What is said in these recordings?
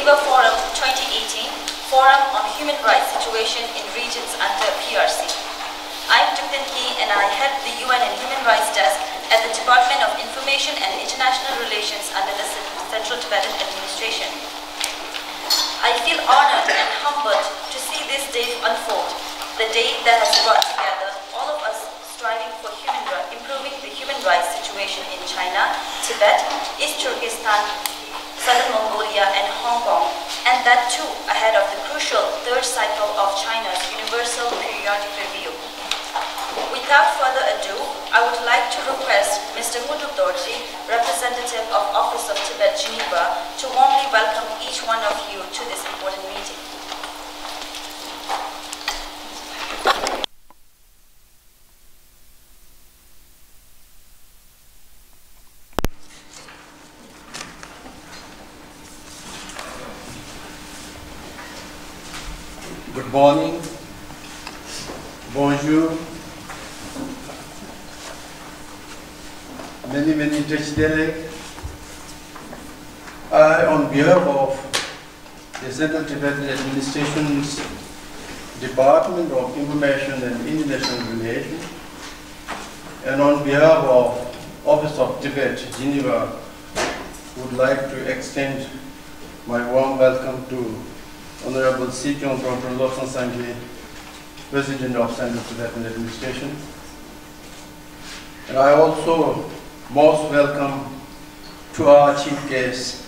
Geneva Forum 2018, Forum on Human Rights Situation in Regions under PRC. I'm Dipin He and I head the UN and Human Rights Desk at the Department of Information and International Relations under the Central Tibetan Administration. I feel honored and humbled to see this day unfold, the day that has brought together all of us striving for improving the human rights situation in China, Tibet, East Turkestan, Southern Mongolia and Hong Kong, and that too ahead of the crucial third cycle of China's Universal Periodic Review. Without further ado, I would like to request Mr. Muthu Dorji, representative of Office of Tibet, Geneva, to warmly welcome each one of you to this important meeting. Good morning, bonjour, many Deshidere. I, on behalf of the Central Tibetan Administration's Department of Information and International Relations, and on behalf of Office of Tibet, Geneva, would like to extend my warm welcome to Honorable Sikyong Dr. Lobsang Sangye, President of Central Tibetan Administration. And I also most welcome to our chief guests,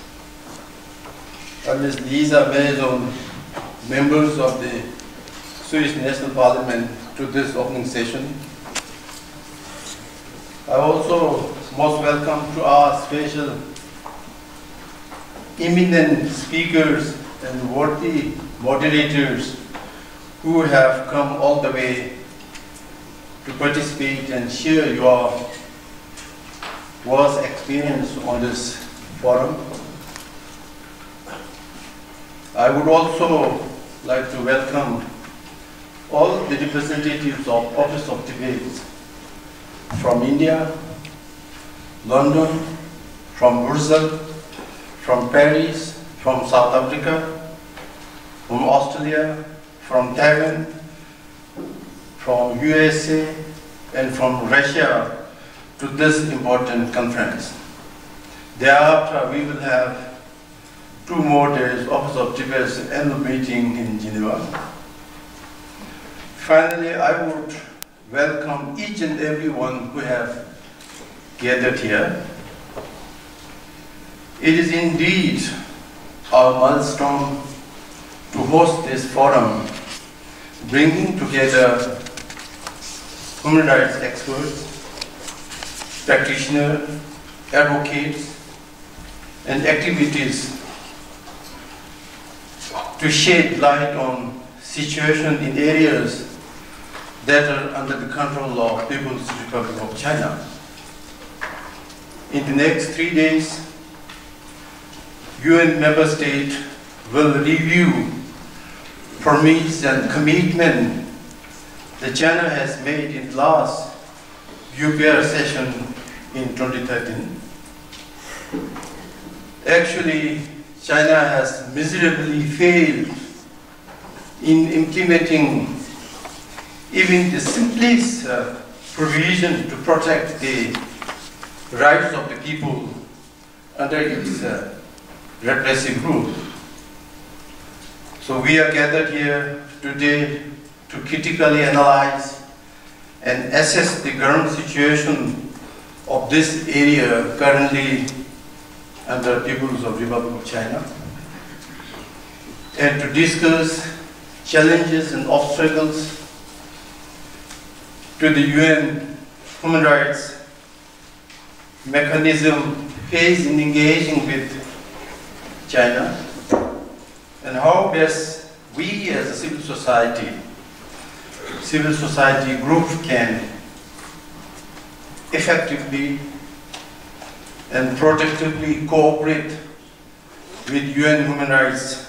Ms. Lisa Maison, members of the Swiss National Parliament, to this opening session. I also most welcome to our special eminent speakers and worthy moderators who have come all the way to participate and share your vast experience on this forum. I would also like to welcome all the representatives of Office of Tibet from India, London, from Brussels, from Paris, from South Africa, from Australia, from Taiwan, from USA, and from Russia to this important conference. Thereafter, we will have 2 more days Office of Tibet's annual meeting in Geneva. Finally, I would welcome each and everyone who have gathered here. It is indeed our milestone to host this forum, bringing together human rights experts, practitioners, advocates, and activities to shed light on situation in areas that are under the control of People's Republic of China. In the next 3 days, UN member state will review promise and commitment that China has made in the last UPR session in 2013. Actually, China has miserably failed in implementing even the simplest provision to protect the rights of the people under its repressive rule. So we are gathered here today to critically analyze and assess the current situation of this area currently under People's Republic of China, and to discuss challenges and obstacles to the UN human rights mechanism faced in engaging with China, and how best we as a civil society group can effectively and productively cooperate with UN human rights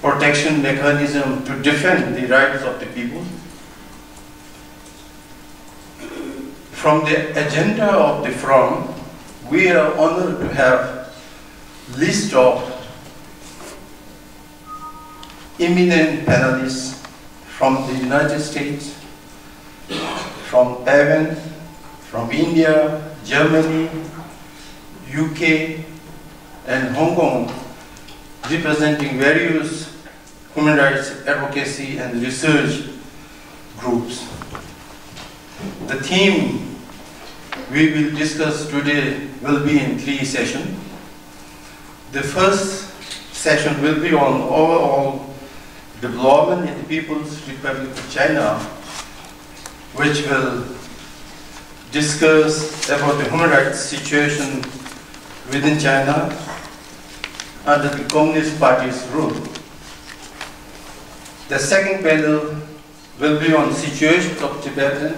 protection mechanism to defend the rights of the people. From the agenda of the forum, we are honored to have list of eminent panelists from the United States, from Taiwan, from India, Germany, UK, and Hong Kong, representing various human rights advocacy and research groups. The theme we will discuss today will be in 3 sessions. The first session will be on overall development in the People's Republic of China, which will discuss about the human rights situation within China under the Communist Party's rule. The second panel will be on situation of Tibetan,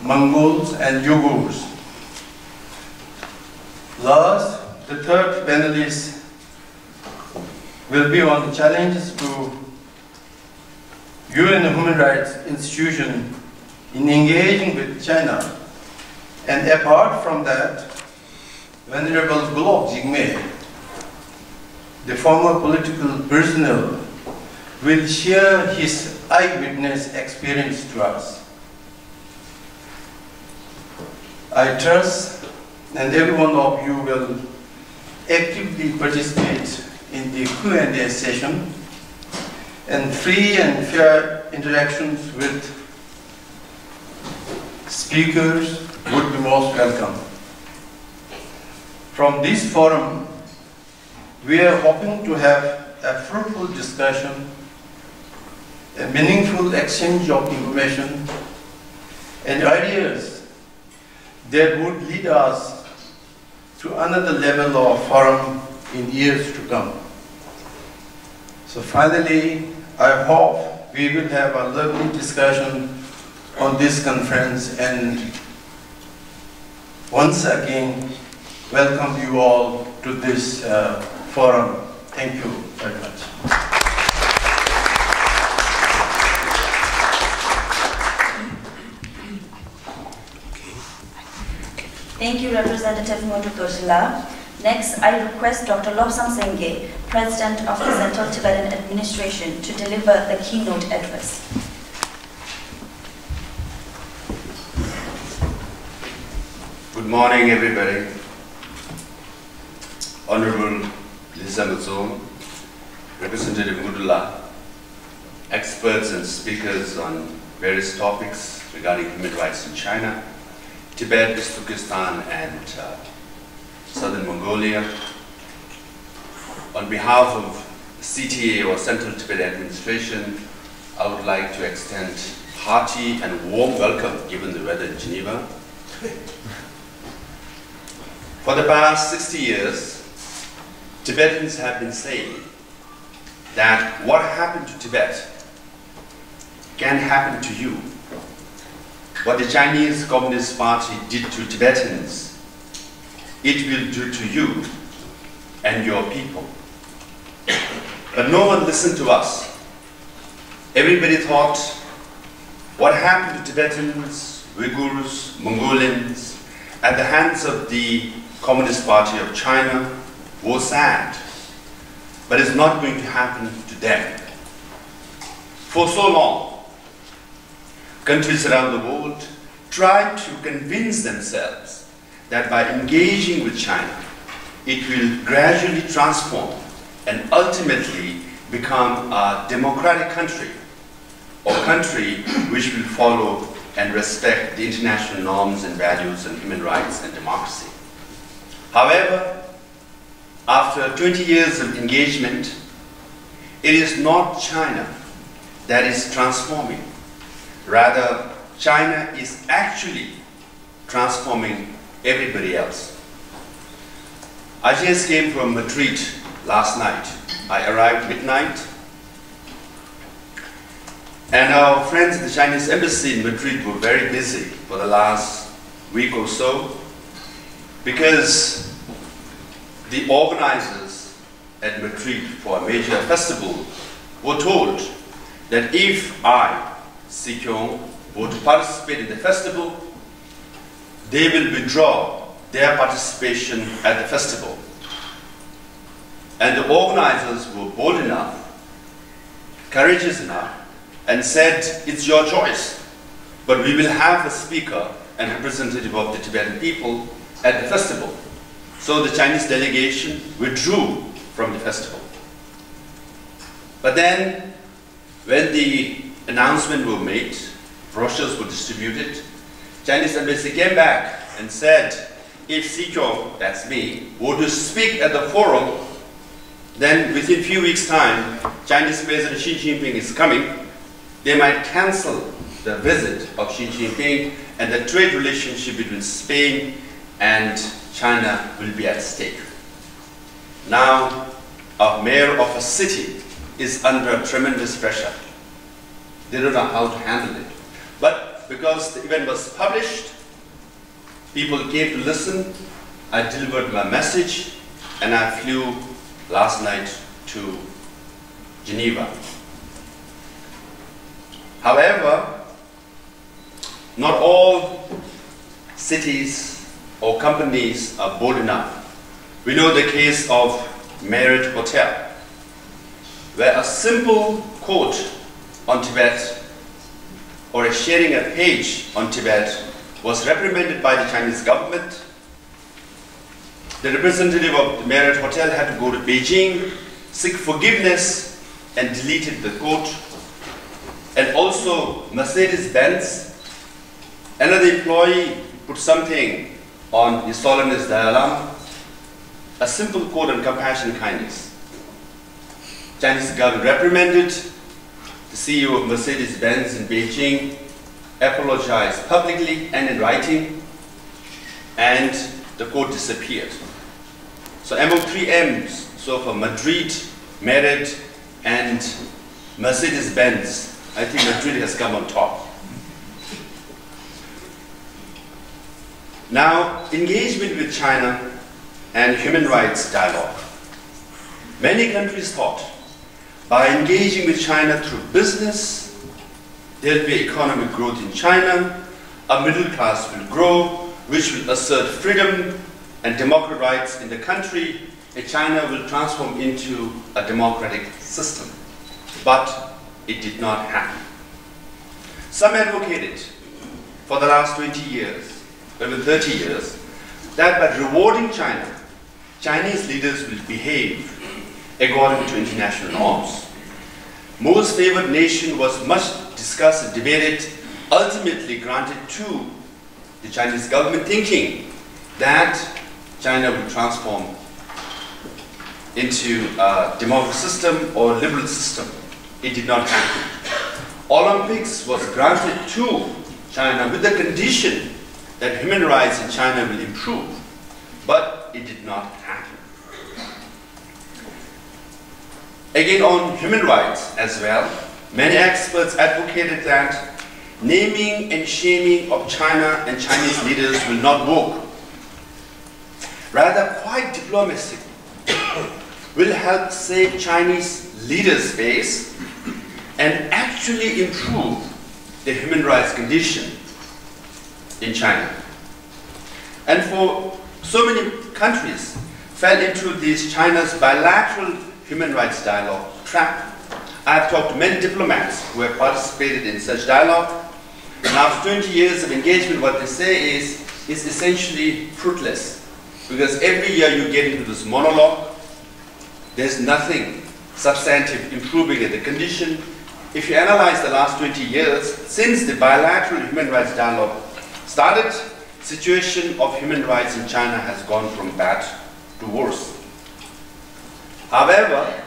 Mongols and Uyghurs. Last, the third panelist will be on the challenges to UN human rights institution in engaging with China. And apart from that, Venerable Golok Jigme, the former political personnel, will share his eyewitness experience to us. I trust and every one of you will actively participate in the Q&A session, and free and fair interactions with speakers would be most welcome. From this forum, we are hoping to have a fruitful discussion, a meaningful exchange of information and ideas that would lead us to another level of forum in years to come. So finally, I hope we will have a lovely discussion on this conference, and once again, welcome you all to this forum. Thank you very much. Thank you, Representative Modu Toshila. Next, I request Dr. Lobsang Sengye, President of the Central Tibetan Administration, to deliver the keynote address. Good morning, everybody. Honorable Lisa Mutsom, Representative Mudula, experts and speakers on various topics regarding human rights in China, Tibet, East Turkestan, and Southern Mongolia. On behalf of CTA, or Central Tibet Administration, I would like to extend hearty and warm welcome given the weather in Geneva. For the past 60 years, Tibetans have been saying that what happened to Tibet can happen to you. What the Chinese Communist Party did to Tibetans, it will do to you and your people. But no one listened to us. Everybody thought what happened to Tibetans, Uyghurs, Mongolians at the hands of the Communist Party of China was sad, but it's not going to happen to them. For so long, countries around the world tried to convince themselves that by engaging with China, it will gradually transform and ultimately become a democratic country, or country which will follow and respect the international norms and values and human rights and democracy. However, after 20 years of engagement, it is not China that is transforming. Rather, China is actually transforming everybody else. I just came from Madrid last night. I arrived midnight. And our friends at the Chinese Embassy in Madrid were very busy for the last week or so, because the organizers at Madrid for a major festival were told that if I, Si Kyung, were to participate in the festival, they will withdraw their participation at the festival. And the organizers were bold enough, courageous enough, and said, it's your choice, but we will have a speaker and representative of the Tibetan people at the festival. So the Chinese delegation withdrew from the festival. But then, when the announcement was made, brochures were distributed, Chinese embassy came back and said, if Sikyo, that's me, were to speak at the forum, then within a few weeks' time, Chinese President Xi Jinping is coming, they might cancel the visit of Xi Jinping, and the trade relationship between Spain and China will be at stake. Now, a mayor of a city is under tremendous pressure. They don't know how to handle it. But because the event was published, people came to listen, I delivered my message, and I flew last night to Geneva. However, not all cities or companies are bold enough. We know the case of Marriott Hotel, where a simple quote on Tibet or a sharing a page on Tibet was reprimanded by the Chinese government. The representative of the Marriott Hotel had to go to Beijing, seek forgiveness, and deleted the quote. And also Mercedes-Benz, another employee put something on the Solemnis Dialam, a simple quote on compassion and kindness. Chinese government reprimanded the CEO of Mercedes-Benz in Beijing, apologized publicly and in writing, and the quote disappeared. So among 3 M's, so for Madrid, Marriott, and Mercedes-Benz, I think Madrid has come on top. Now, engagement with China and human rights dialogue. Many countries thought by engaging with China through business, there will be economic growth in China, a middle class will grow, which will assert freedom and democratic rights in the country, and China will transform into a democratic system. But it did not happen. Some advocated for the last 20 years, over 30 years, that by rewarding China, Chinese leaders will behave according to international norms. Most favored nation was much discussed and debated, ultimately granted to the Chinese government, thinking that China will transform into a democratic system or liberal system. It did not happen. Olympics was granted to China with the condition that human rights in China will improve, but it did not happen. Again, on human rights as well, many experts advocated that naming and shaming of China and Chinese leaders will not work. Rather, quiet diplomacy will help save Chinese leaders' face and actually improve the human rights condition in China. And for so many countries fell into this China's bilateral human rights dialogue trap. I have talked to many diplomats who have participated in such dialogue, and after 20 years of engagement, what they say is essentially fruitless, because every year you get into this monologue, there's nothing substantive improving in the condition. If you analyze the last 20 years, since the bilateral human rights dialogue started, situation of human rights in China has gone from bad to worse. However,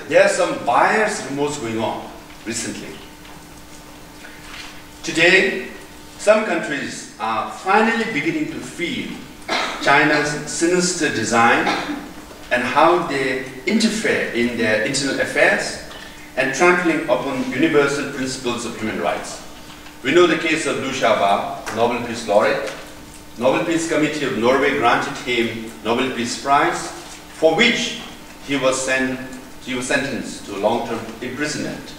there are some biased rumors going on recently. Today, some countries are finally beginning to feel China's sinister design and how they interfere in their internal affairs and trampling upon universal principles of human rights. We know the case of Liu Xiaobo, Nobel Peace Laureate. Nobel Peace Committee of Norway granted him Nobel Peace Prize, for which he was sentenced to long-term imprisonment.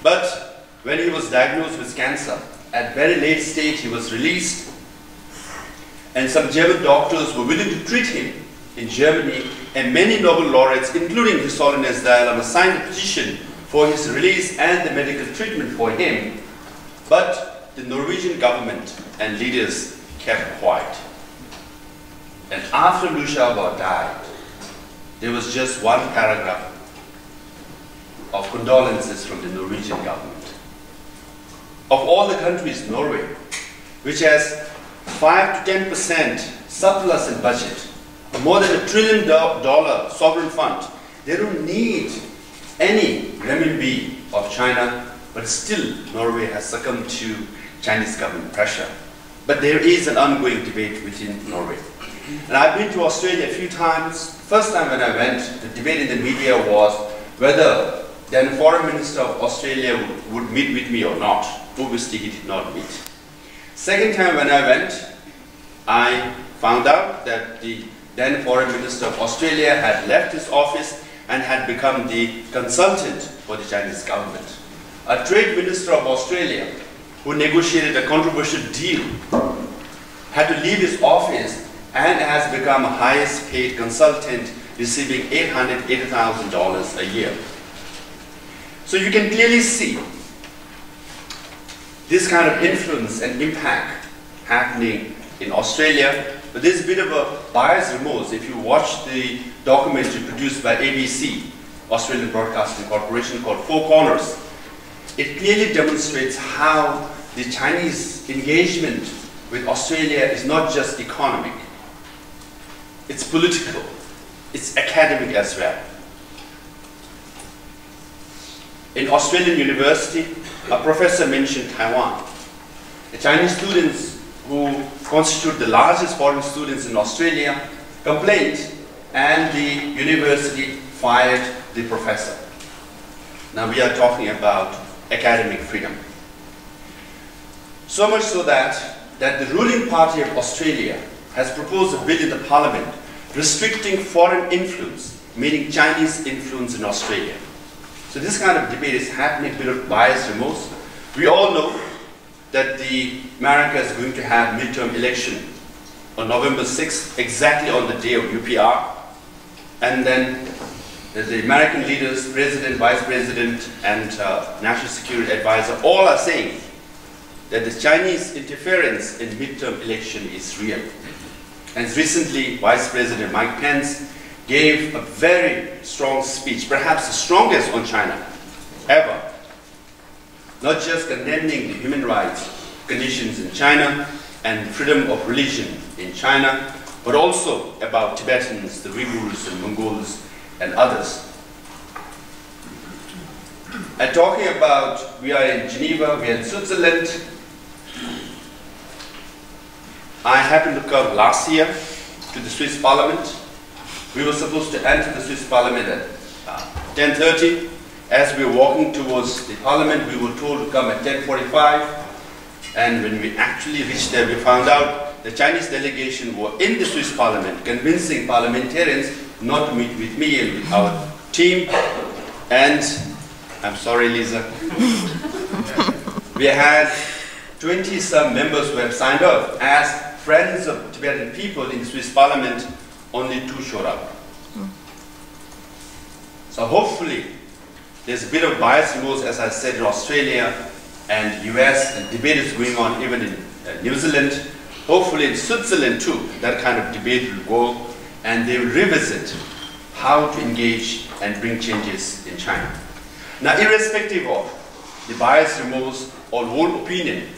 But when he was diagnosed with cancer, at very late stage he was released, and some German doctors were willing to treat him in Germany, and many Nobel laureates, including His Holiness Dalai Lama, signed a petition for his release and the medical treatment for him. But the Norwegian government and leaders kept quiet. And after Liu Xiaobo died, there was just one paragraph of condolences from the Norwegian government. Of all the countries, Norway, which has 5 to 10% surplus in budget, more than $1 trillion sovereign fund, they don't need any renminbi of China, but still Norway has succumbed to Chinese government pressure. But there is an ongoing debate within Norway. And I've been to Australia a few times. First time when I went, the debate in the media was whether then Foreign Minister of Australia would meet with me or not. Obviously he did not meet. Second time when I went, I found out that the then Foreign Minister of Australia had left his office and had become the consultant for the Chinese government. A Trade Minister of Australia who negotiated a controversial deal had to leave his office and has become a highest paid consultant, receiving $880,000 a year. So you can clearly see this kind of influence and impact happening in Australia. But there's a bit of a buyer's remorse if you watch the documentary produced by ABC, Australian Broadcasting Corporation, called Four Corners. It clearly demonstrates how the Chinese engagement with Australia is not just economic, it's political, it's academic as well. In Australian University, a professor mentioned Taiwan. The Chinese students who constitute the largest foreign students in Australia complained, and the university fired the professor. Now we are talking about academic freedom. So much so that the ruling party of Australia has proposed a bill in the parliament restricting foreign influence, meaning Chinese influence in Australia. So this kind of debate is happening, a bit of bias remorse. We all know that America is going to have midterm election on November 6th, exactly on the day of UPR. And then the American leaders, president, vice president, and national security advisor, all are saying that the Chinese interference in midterm election is real. And recently, Vice President Mike Pence gave a very strong speech, perhaps the strongest on China ever. Not just condemning the human rights conditions in China and freedom of religion in China, but also about Tibetans, the Uyghurs and Mongols and others. And talking about, we are in Geneva, we are in Switzerland. I happened to come last year to the Swiss Parliament. We were supposed to enter the Swiss Parliament at 10:30. As we were walking towards the Parliament, we were told to come at 10:45. And when we actually reached there, we found out the Chinese delegation were in the Swiss Parliament, convincing parliamentarians not to meet with me and with our team. And I'm sorry, Lisa. We had 20-some members who have signed up as friends of Tibetan people in the Swiss Parliament. Only 2 showed up. So hopefully, there's a bit of bias remorse, as I said, in Australia and US, and debate is going on even in New Zealand. Hopefully in Switzerland too, that kind of debate will go, and they will revisit how to engage and bring changes in China. Now, irrespective of the bias remorse or world opinion,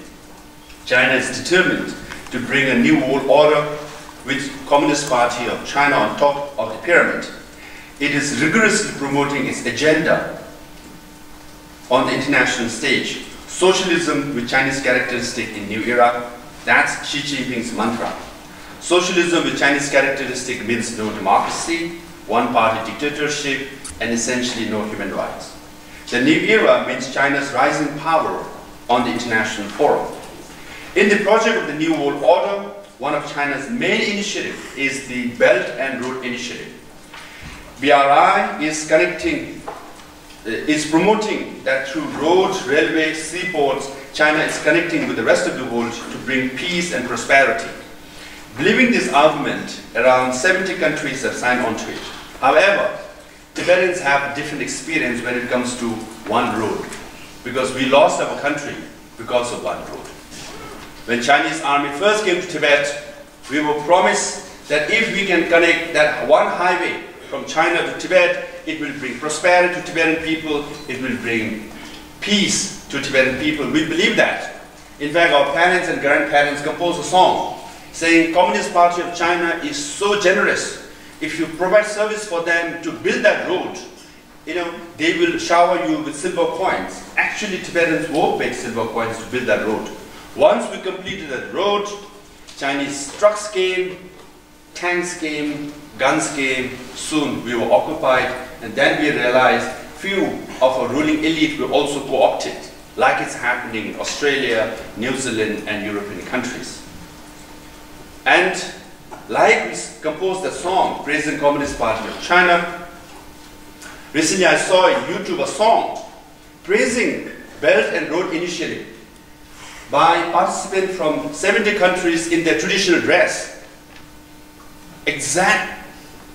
China is determined to bring a new world order with Communist Party of China on top of the pyramid. It is rigorously promoting its agenda on the international stage. Socialism with Chinese characteristic in new era, that's Xi Jinping's mantra. Socialism with Chinese characteristic means no democracy, one-party dictatorship, and essentially no human rights. The new era means China's rising power on the international forum. In the project of the New World Order, one of China's main initiatives is the Belt and Road Initiative. BRI is promoting that through roads, railways, seaports, China is connecting with the rest of the world to bring peace and prosperity. Believing this argument, around 70 countries have signed on to it. However, Tibetans have a different experience when it comes to one road, because we lost our country because of one road. When Chinese army first came to Tibet, we were promised that if we can connect that one highway from China to Tibet, it will bring prosperity to Tibetan people, it will bring peace to Tibetan people. We believe that. In fact, our parents and grandparents composed a song saying, Communist Party of China is so generous. If you provide service for them to build that road, they will shower you with silver coins. Actually, Tibetans were paid silver coins to build that road. Once we completed that road, Chinese trucks came, tanks came, guns came. Soon we were occupied, and then we realized few of our ruling elite were also co-opted, like it's happening in Australia, New Zealand, and European countries. And like we composed a song praising Communist Party of China, recently I saw on YouTube a song praising Belt and Road Initiative by participants from 70 countries in their traditional dress. Exact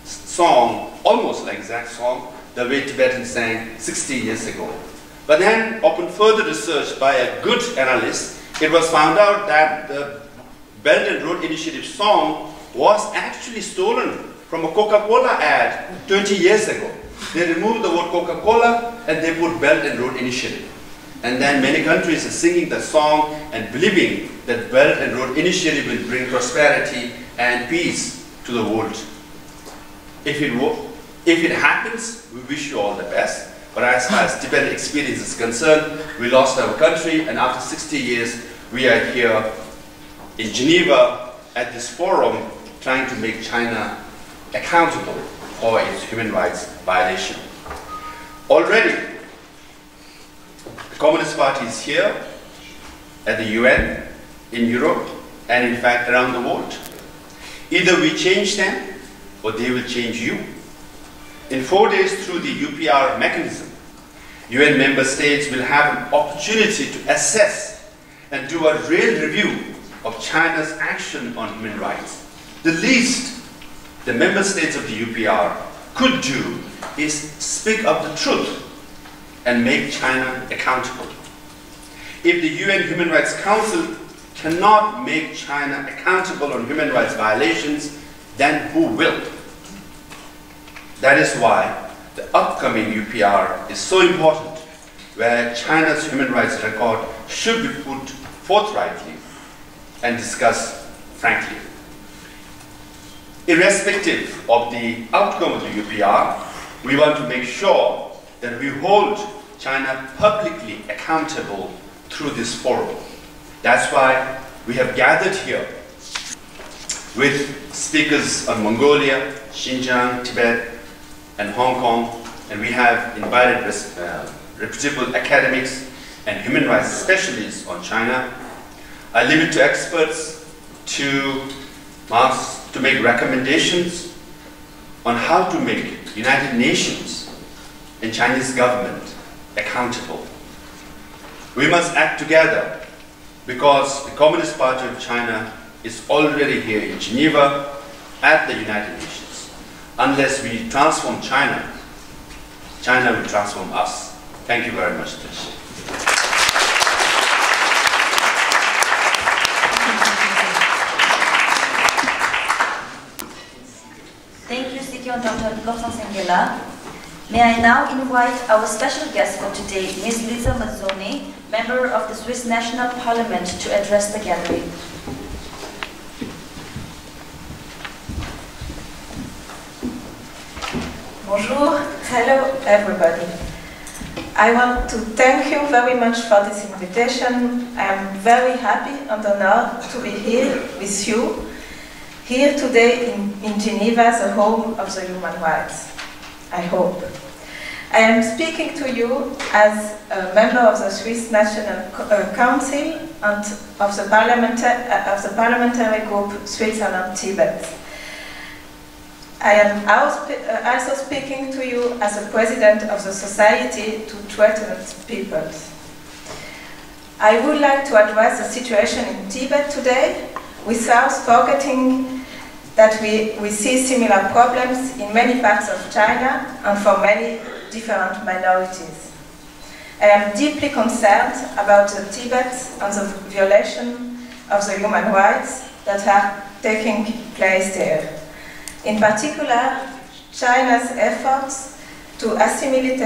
song, almost like exact song, the way Tibetans sang 60 years ago. But then, upon further research by a good analyst, it was found out that the Belt and Road Initiative song was actually stolen from a Coca-Cola ad 20 years ago. They removed the word Coca-Cola and they put Belt and Road Initiative. And then many countries are singing that song and believing that Belt and Road Initiative will bring prosperity and peace to the world. If it happens, we wish you all the best. But as far as Tibetan experience is concerned, we lost our country, and after 60 years, we are here in Geneva at this forum trying to make China accountable for its human rights violation. Already, the Communist Party is here at the UN, in Europe, and in fact around the world. Either we change them or they will change you. In 4 days through the UPR mechanism, UN member states will have an opportunity to assess and do a real review of China's action on human rights. The least the member states of the UPR could do is speak up the truth and make China accountable. If the UN Human Rights Council cannot make China accountable on human rights violations, then who will? That is why the upcoming UPR is so important, where China's human rights record should be put forthrightly and discussed frankly. Irrespective of the outcome of the UPR, we want to make sure that we hold China publicly accountable through this forum. That's why we have gathered here with speakers on Mongolia, Xinjiang, Tibet, and Hong Kong, and we have invited reputable academics and human rights specialists on China. I leave it to experts to make recommendations on how to make United Nations and Chinese government accountable. We must act together because the Communist Party of China is already here in Geneva at the United Nations. Unless we transform China, China will transform us. Thank you very much, Trish. Thank you, Sikyo Dr. Lobsang Sengela. May I now invite our special guest for today, Ms. Lisa Mazzoni, member of the Swiss National Parliament, to address the gathering. Bonjour, hello everybody. I want to thank you very much for this invitation. I am very happy and honored to be here with you, here today in Geneva, the home of the human rights, I hope. I am speaking to you as a member of the Swiss National Council and of the parliamentary group Switzerland-Tibet. I am also speaking to you as a president of the Society to Threatened Peoples. I would like to address the situation in Tibet today without forgetting that we see similar problems in many parts of China and for many different minorities. I am deeply concerned about the Tibet and the violation of the human rights that are taking place there. In particular, China's efforts to assimilate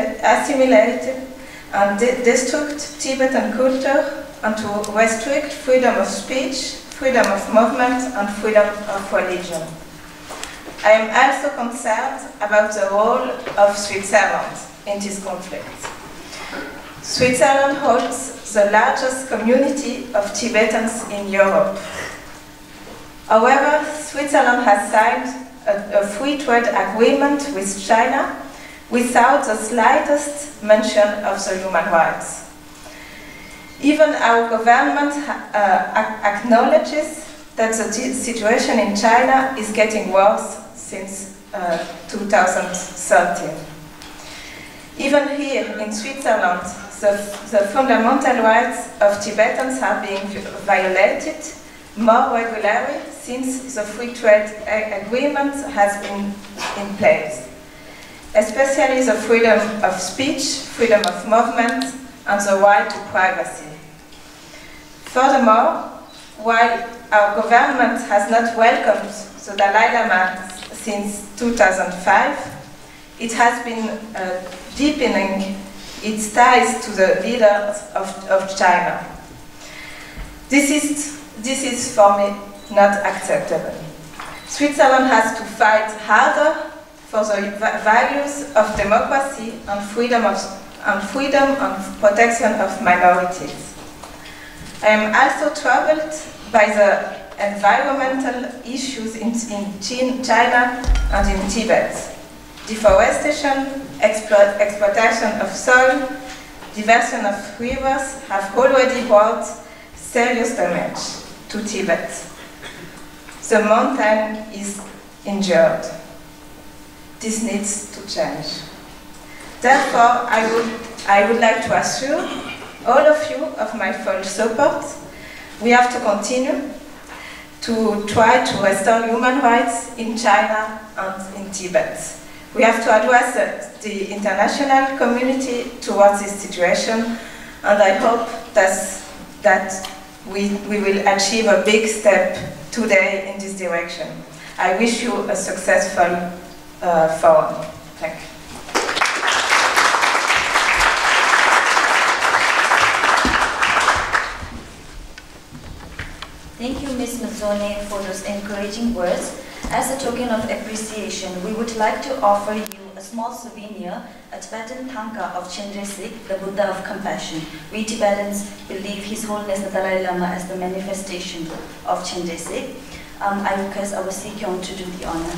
and destruct Tibetan culture and to restrict freedom of speech, freedom of movement and freedom of religion. I am also concerned about the role of Switzerland in this conflict. Switzerland holds the largest community of Tibetans in Europe. However, Switzerland has signed a free trade agreement with China without the slightest mention of the human rights. Even our government acknowledges that the situation in China is getting worse since 2013. Even here in Switzerland, the fundamental rights of Tibetans are being violated more regularly since the free trade agreement has been in place, especially the freedom of speech, freedom of movement, and the right to privacy. Furthermore, while our government has not welcomed the Dalai Lama since 2005, it has been deepening its ties to the leaders of China. This is for me not acceptable. Switzerland has to fight harder for the values of democracy and freedom and protection of minorities. I am also troubled by the environmental issues in China and in Tibet. Deforestation, exploitation of soil, diversion of rivers have already brought serious damage to Tibet. The mountain is injured. This needs to change. Therefore, I would like to assure all of you of my full support. We have to continue to try to restore human rights in China and in Tibet. We have to address the international community towards this situation, and I hope that we will achieve a big step today in this direction. I wish you a successful forum. Thank you. Thank you, Ms. Mazzone, for those encouraging words. As a token of appreciation, we would like to offer you a small souvenir, a Tibetan tanka of Chenrezig, the Buddha of compassion. We Tibetans believe His Holiness the Dalai Lama as the manifestation of Chenrezig. I request our Sikyong to do the honor.